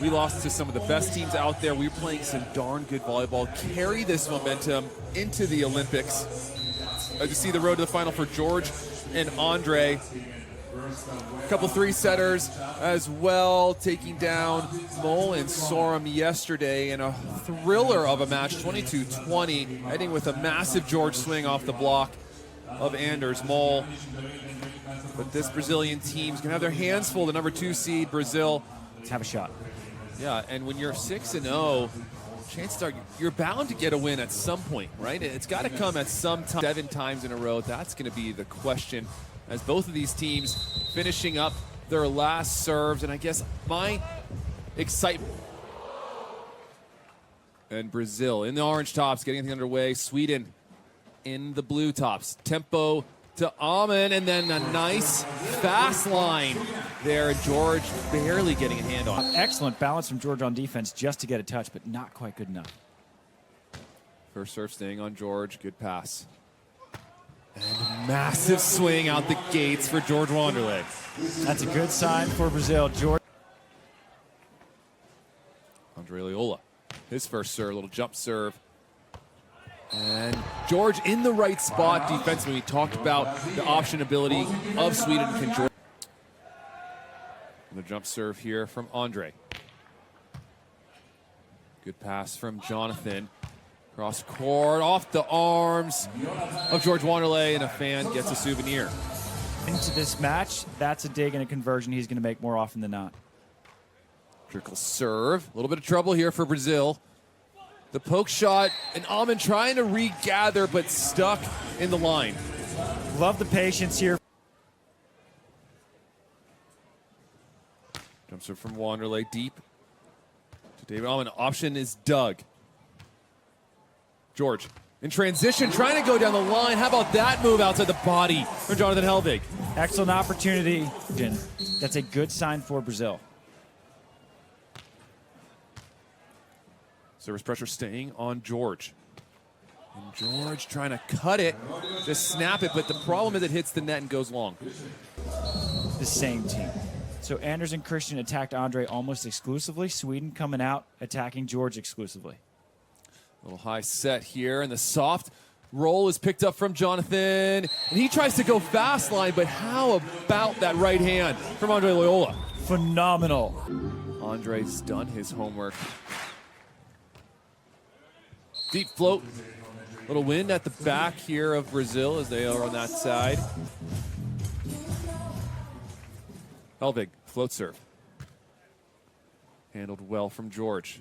We lost to some of the best teams out there. We were playing some darn good volleyball. Carry this momentum into the Olympics. To see the road to the final for George and Andre. A couple three-setters as well, taking down Mole and Sorum yesterday in a thriller of a match, 22-20, ending with a massive George swing off the block of Anders Mole. But this Brazilian team's gonna have their hands full. The number 2 seed, Brazil. Let's have a shot. Yeah, and when you're 6-0, chances are you're bound to get a win at some point, right? It's got to come at some time. 7 times in a row, that's going to be the question, as both of these teams finishing up their last serves. And I guess my excitement. And Brazil in the orange tops, getting things underway. Sweden in the blue tops. Tempo to Amen, and then a nice fast line there. George barely getting a hand on. Excellent balance from George on defense just to get a touch, but not quite good enough. First serve staying on George. Good pass. And a massive swing out the gates for George Wanderlei. That's a good sign for Brazil. George. Andre Loyola, his first serve, little jump serve. And George in the right spot defensively. We talked about the option ability of Sweden. Can George. The jump serve here from Andre. Good pass from Jonathan. Cross court, off the arms of George Wanderlei, and a fan gets a souvenir. Into this match, that's a dig and a conversion he's going to make more often than not. Trickle serve. A little bit of trouble here for Brazil. The poke shot, and Amen trying to regather, but stuck in the line. Love the patience here. Jump serve from Wanderlei, deep to David Amen. Option is Doug. George in transition, trying to go down the line. How about that move outside the body from Jonathan Helvig? Excellent opportunity. That's a good sign for Brazil. Service pressure staying on George. And George trying to cut it, just snap it, but the problem is it hits the net and goes long. The same team. So Anders and Christian attacked Andre almost exclusively. Sweden coming out attacking George exclusively. A little high set here, and the soft roll is picked up from Jonathan. And he tries to go fast line, but how about that right hand from Andre Loyola? Phenomenal. Andre's done his homework. Deep float. Little wind at the back here of Brazil as they are on that side. Helvig, float serve. Handled well from George.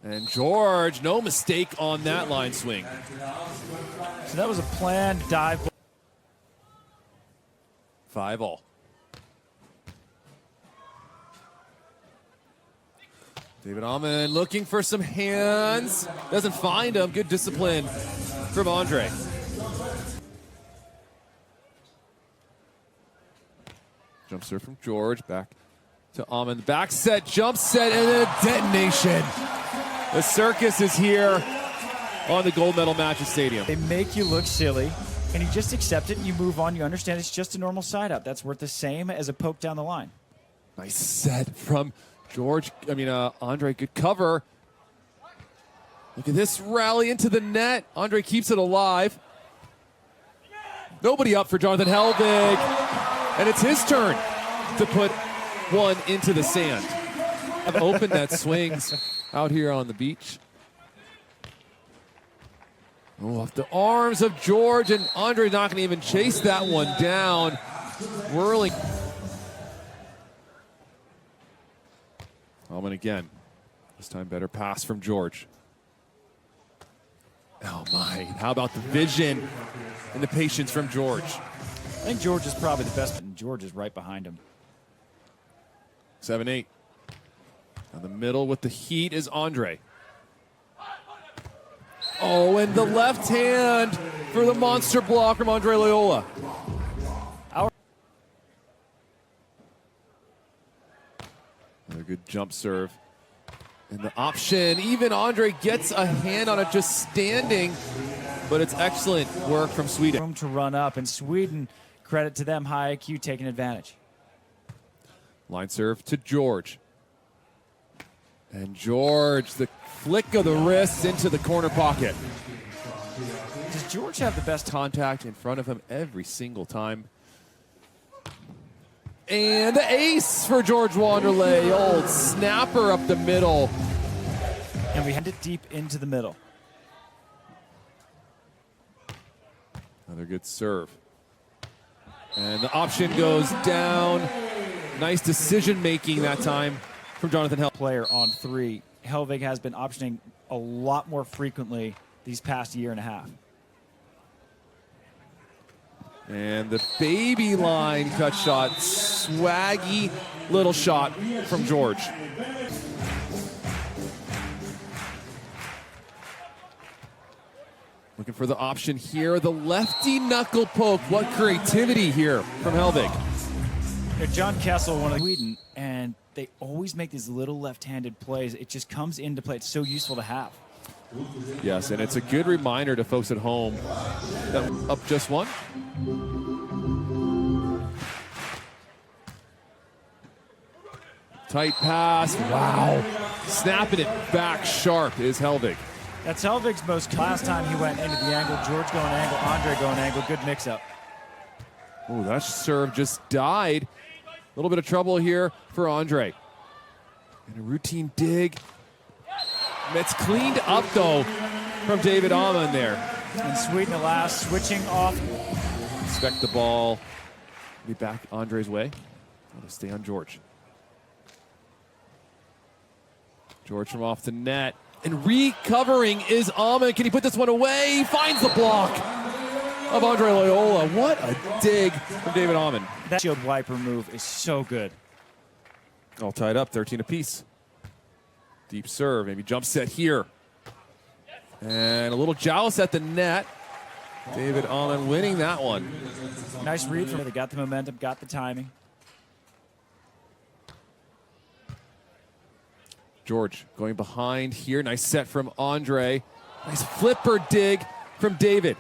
And George, no mistake on that line swing. So that was a planned dive. 5-all. David Amen looking for some hands. Doesn't find them. Good discipline from Andre. Jump serve from George. Back to Amen. Back set, jump set, and then a detonation. The circus is here on the gold medal match at Stadium. They make you look silly, and you just accept it and you move on. You understand it's just a normal side up. That's worth the same as a poke down the line. Nice set from George. Andre, good cover. Look at this rally into the net. Andre keeps it alive. Nobody up for Jonathan Helvig. And it's his turn to put one into the sand. Have open net swings out here on the beach. Oh, off the arms of George, and Andre not going to even chase that one down. Whirling. Amen again. This time better pass from George. Oh my, how about the vision and the patience from George? I think George is probably the best, and George is right behind him. 7-8. Down the middle with the heat is Andre. Oh, and the left hand for the monster block from Andre Loyola. Another good jump serve. And the option, even Andre gets a hand on it just standing, but it's excellent work from Sweden. Room to run up, and Sweden, credit to them, high IQ taking advantage. Line serve to George. And George, the flick of the wrist into the corner pocket. Does George have the best Contact in front of him every single time. And the ace for George Wanderlei. Old snapper up the middle. And we hand it deep into the middle. Another good serve. And the option goes down. Nice decision making that time from Jonathan Helvig. Player on 3. Helvig has been optioning a lot more frequently these past year and a half. And the baby line cut shot. Swaggy little shot from George. Looking for the option here. The lefty knuckle poke. What creativity here from Helvig. John Kessel, one of Sweden, and they always make these little left-handed plays. It just comes into play. It's so useful to have. Yes, and it's a good reminder to folks at home that up just one. Tight pass. Wow. Snapping it back sharp is Helvig. That's Helvig's most last time he went into the angle. George going angle, Andre going angle. Good mix-up. Oh, that serve just died. A little bit of trouble here for Andre. And a routine dig. That's cleaned up, though, from David Amann there. And Sweden at last, switching off. Expect the ball to be back Andre's way. Gotta stay on George. George from off the net. And recovering is Amann. Can he put this one away? He finds the block of Andre Loyola. What a dig from David Amann. That shield wiper move is so good. All tied up, 13 apiece. Deep serve, maybe jump set here. And a little joust at the net. David Amann winning that one. Nice read from it. They got the momentum, got the timing. George going behind here. Nice set from Andre. Nice flipper dig from David.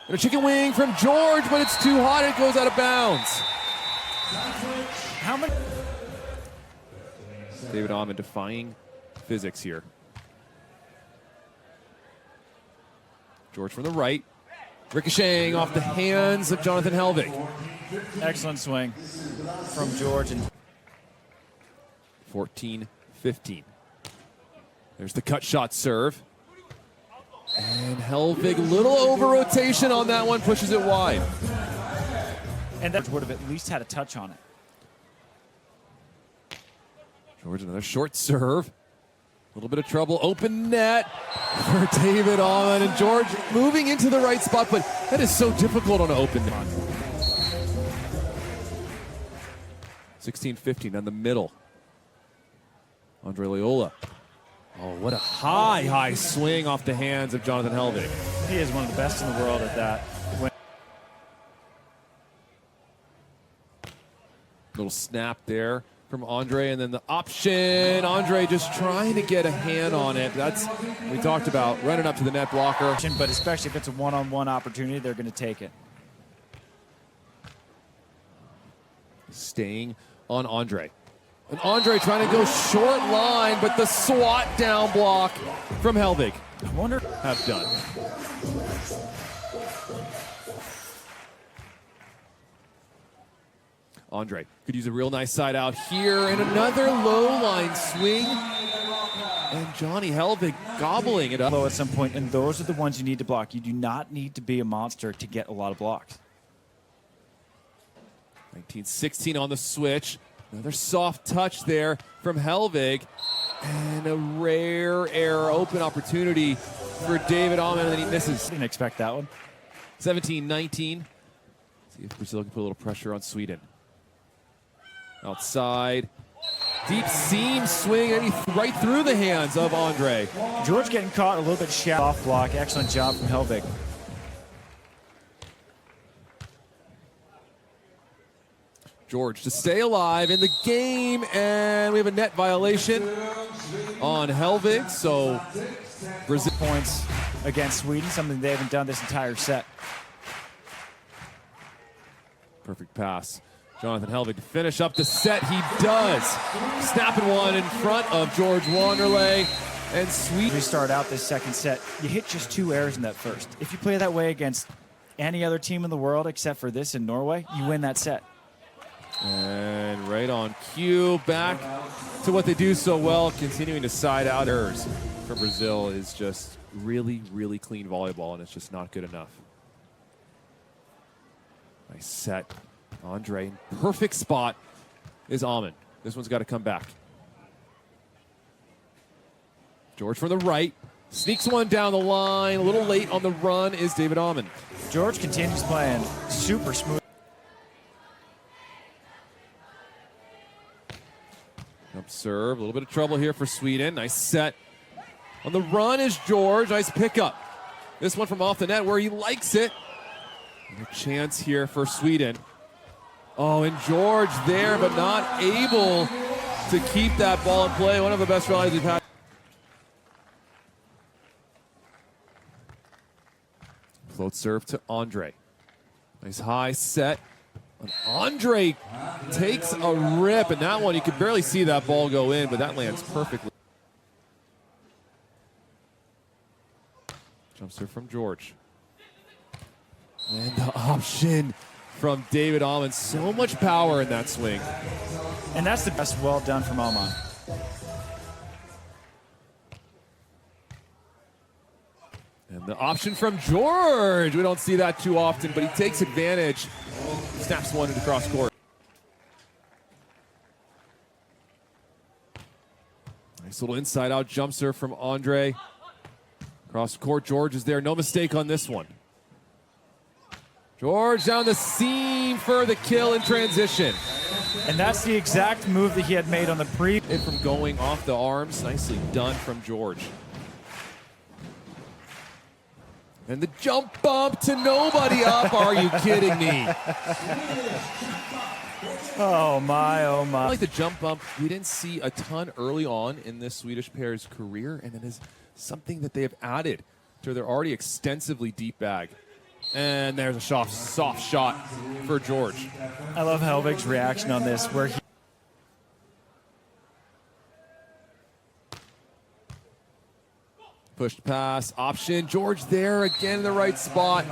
And a chicken wing from George, but it's too hot. It goes out of bounds. How many? David Amann defying physics here. George from the right. Ricocheting off the hands of Jonathan Helvig. Excellent swing from George. And 14-15. There's the cut shot serve. And Helvig, little over rotation on that one, pushes it wide. And that would have at least had a touch on it. George, another short serve. A little bit of trouble. Open net for David Amann. And George moving into the right spot, but that is so difficult on an open net. 16-15 on the middle. Andre Loyola. Oh, what a high swing off the hands of Jonathan Helvig. He is one of the best in the world at that. Little snap there from Andre, and then the option. Andre just trying to get a hand on it. That's we talked about, running up to the net blocker. But especially if it's a one-on-one opportunity, they're going to take it. Staying on Andre. And Andre trying to go short line, but the swat down block from Helvig. I wonder have done. Andre could use a real nice side out here, and another low line swing. And Johnny Helvig gobbling it up. low at some point, and those are the ones you need to block. You do not need to be a monster to get a lot of blocks. 19-16 on the switch. Another soft touch there from Helvig. And a rare error, open opportunity for David Amann, and then he misses. Didn't expect that one. 17-19. See if Brazil can put a little pressure on Sweden. Outside. Deep seam swing, and right through the hands of Andre. George getting caught a little bit shallow off block. Excellent job from Helvig. George to stay alive in the game, and we have a net violation on Helvig, so Brazil Points against Sweden, something they haven't done this entire set. perfect pass. Jonathan Helvig to finish up the set. He does. Snapping one in front of George Wanderlei. And We start out this second set. You hit just 2 errors in that first. If you play that way against any other team in the world except for this in Norway, you win that set. And right on cue, back to what they do so well, continuing to side out errors from Brazil is just really, really clean volleyball, and it's just not good enough. Nice set. Andre, perfect spot is Amann. This one's got to come back. George from the right, sneaks one down the line. A little late on the run is David Amann. George continues playing super smooth. Jump serve, a little bit of trouble here for Sweden. Nice set. On the run is George. Nice pickup. This one from off the net where he likes it. And a chance here for Sweden. Oh, and George there, but not able to keep that ball in play. One of the best rallies we've had. Float serve to Andre. Nice high set. And Andre takes a rip, and that one, you could barely see that ball go in, but that lands perfectly. Jump serve from George. And the option from David Amann. So much power in that swing. And that's the best well done from Amann. And the option from George. We don't see that too often, but he takes advantage. Snaps one into cross court. Nice little inside out jump serve from Andre. Cross court, George is there. No mistake on this one. George down the seam for the kill in transition. And that's the exact move that he had made on the pre. It from going off the arms. Nicely done from George. And the jump bump to nobody up. Are you kidding me? Oh my, oh my. I like the jump bump. We didn't see a ton early on in this Swedish pair's career, and it is something that they have added to their already extensively deep bag. And there's a soft shot for George. I love Helvig's reaction on this, where he pushed pass, option. George there again in the right spot.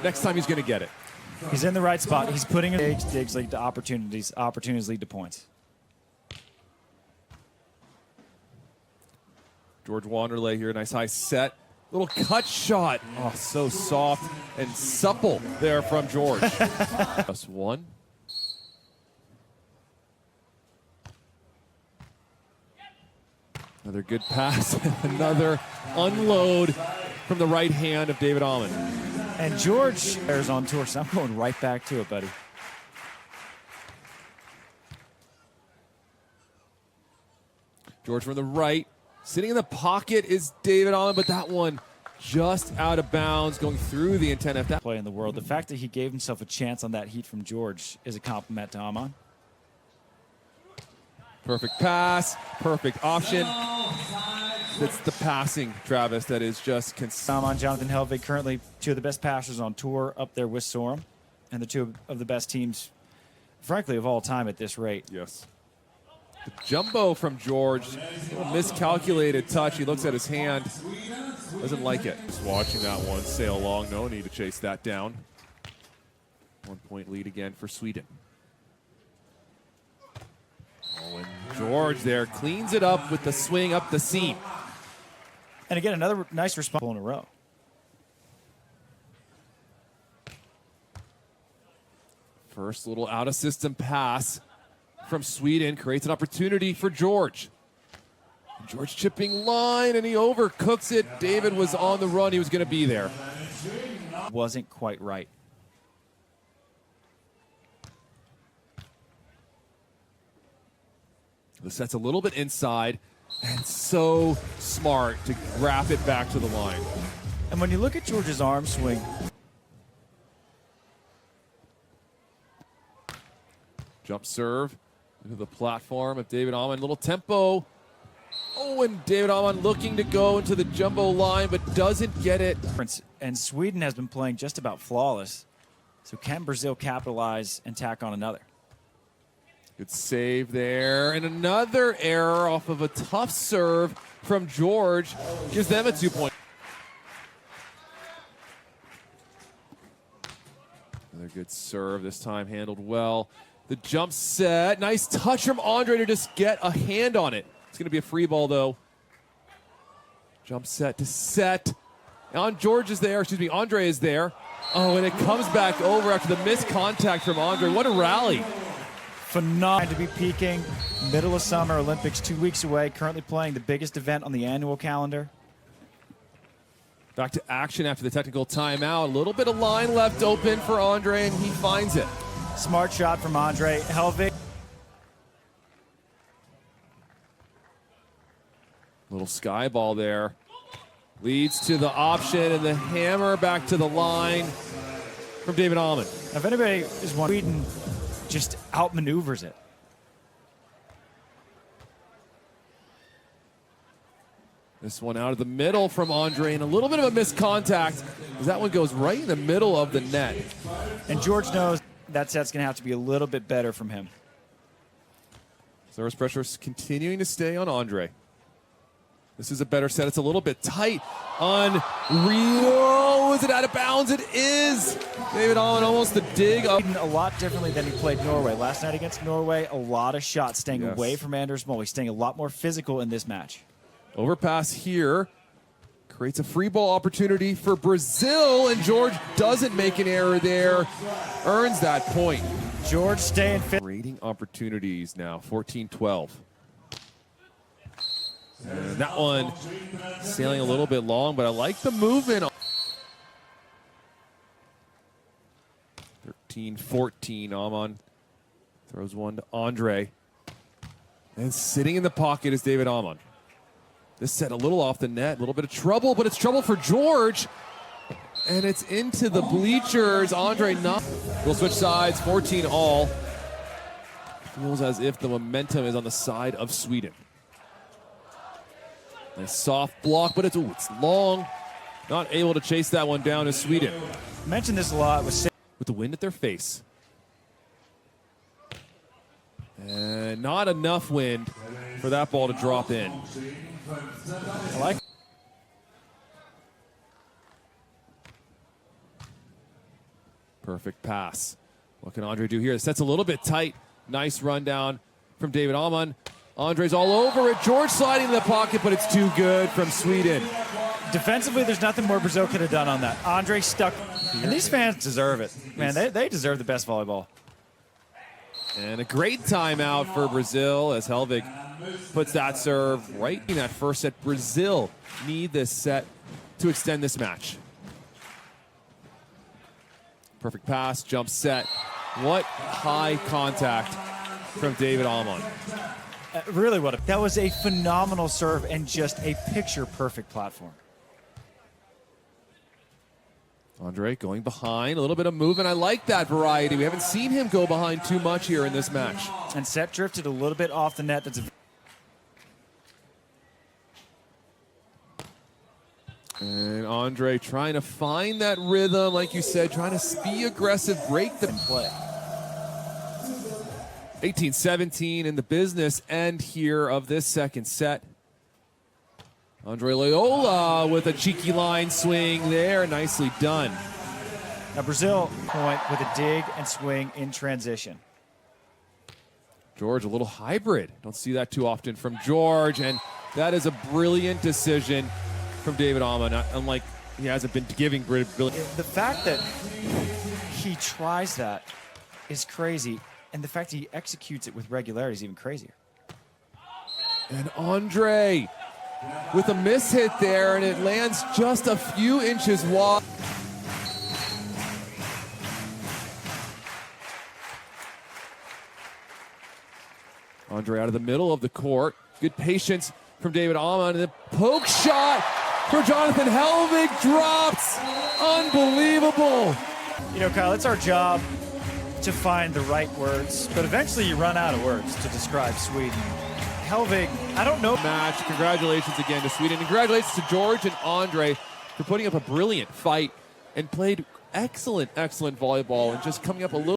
Next time he's going to get it. he's in the right spot. He's putting digs lead to opportunities. Opportunities lead to points. George Wanderlei here, nice high set. Little cut shot. Oh, so soft and supple there from George. Just one. Another good pass. Another unload from the right hand of David Amann. And George is on tour, so I'm going right back to it, buddy. George from the right. Sitting in the pocket is David Amann, but that one just out of bounds, going through the antenna. If that Play in the world. The fact that he gave himself a chance on that heat from George is a compliment to Amann. perfect pass, perfect option. It's the passing, Travis, that is just Amann, Jonathan Helvig, currently two of the best passers on tour, up there with Sorum, and the two of the best teams, frankly, of all time at this rate. Yes. The jumbo from George, a little miscalculated touch. He looks at his hand, doesn't like it. Just watching that one sail along. No need to chase that down. 1 point lead again for Sweden. Oh, and George there cleans it up with the swing up the seam. And again, another nice response in a row. First little out-of-system pass from Sweden creates an opportunity for George. George chipping line, and he overcooks it. David was on the run. He was going to be there. Wasn't quite right. The set's a little bit inside, and so smart to wrap it back to the line. And when you look at George's arm swing, Jump serve into the platform of David Amann. Little tempo. Oh, and David Amann looking to go into the jumbo line, but doesn't get it. and Sweden has been playing just about flawless. So can Brazil capitalize and tack on another? Good save there. And another error off of a tough serve from George. Gives them a 2-point. Another good serve, this time handled well. The jump set. Nice touch from Andre to just get a hand on it. It's going to be a free ball, though. Jump set to set. George is there. Excuse me, Andre is there. Oh, and it comes back over after the missed contact from Andre. What a rally. Phenomenal to be peaking. Middle of summer, Olympics 2 weeks away. Currently playing the biggest event on the annual calendar. Back to action after the technical timeout. A little bit of line left open for Andre, and he finds it. Smart shot from Andre. Helvig. Little sky ball there. Leads to the option, and the hammer back to the line from David Allman. Now, if anybody is wondering, Sweden just outmaneuvers it. This one out of the middle from Andre, and a little bit of a missed contact, because that one goes right in the middle of the net. And George knows that set's going to have to be a little bit better from him. Service pressure is continuing to stay on Andre. This is a better set. It's a little bit tight. Unreal. Is it out of bounds? It is. David Allman almost the dig up. A lot differently than he played Norway. Last night against Norway, a lot of shots staying away from Anders Mol. He's staying a lot more physical in this match. Overpass here. Creates a free ball opportunity for Brazil, and George doesn't make an error there. Earns that point. George staying fit. Rating opportunities now, 14-12. And that one sailing a little bit long, but I like the movement. 13-14, Allman throws one to Andre. And sitting in the pocket is David Allman. This set a little off the net, a little bit of trouble, but it's trouble for George. And it's into the bleachers. Andre not. We'll switch sides, 14 all. Feels as if the momentum is on the side of Sweden. Nice soft block, but it's long. Not able to chase that one down is Sweden. I mentioned this a lot with the wind at their face. And not enough wind for that ball to drop in. I like. Perfect pass. What can Andre do here? The set's a little bit tight. Nice rundown from David Allman. Andre's all over it. George sliding in the pocket, but it's too good from Sweden. Defensively, there's nothing more Brazil could have done on that. Andre stuck. And these fans deserve it. Man, they deserve the best volleyball. And a great timeout for Brazil as Helvig puts that serve right in that first set. Brazil need this set to extend this match. Perfect pass, jump set. What high contact from David Allman. Really, that was a phenomenal serve and just a picture-perfect platform. Andre going behind, a little bit of movement. I like that variety. We haven't seen him go behind too much here in this match. And set drifted a little bit off the net. And Andre trying to find that rhythm, like you said, trying to be aggressive, break the play. 18-17 in the business end here of this second set. Andre Loyola with a cheeky line swing there. Nicely done. Now Brazil point with a dig and swing in transition. George, a little hybrid. Don't see that too often from George. And that is a brilliant decision from David Allman. Unlike he hasn't been giving brilliant. The fact that he tries that is crazy. And the fact that he executes it with regularity is even crazier. And Andre with a miss hit there, and it lands just a few inches wide. Andre out of the middle of the court. Good patience from David Allman. And the poke shot for Jonathan Helvig drops. Unbelievable. You know, Kyle, it's our job to find the right words, but eventually you run out of words to describe Sweden. Helvig, I don't know. Match. Congratulations again to Sweden. And congratulations to George and Andre for putting up a brilliant fight and played excellent volleyball and just coming up a little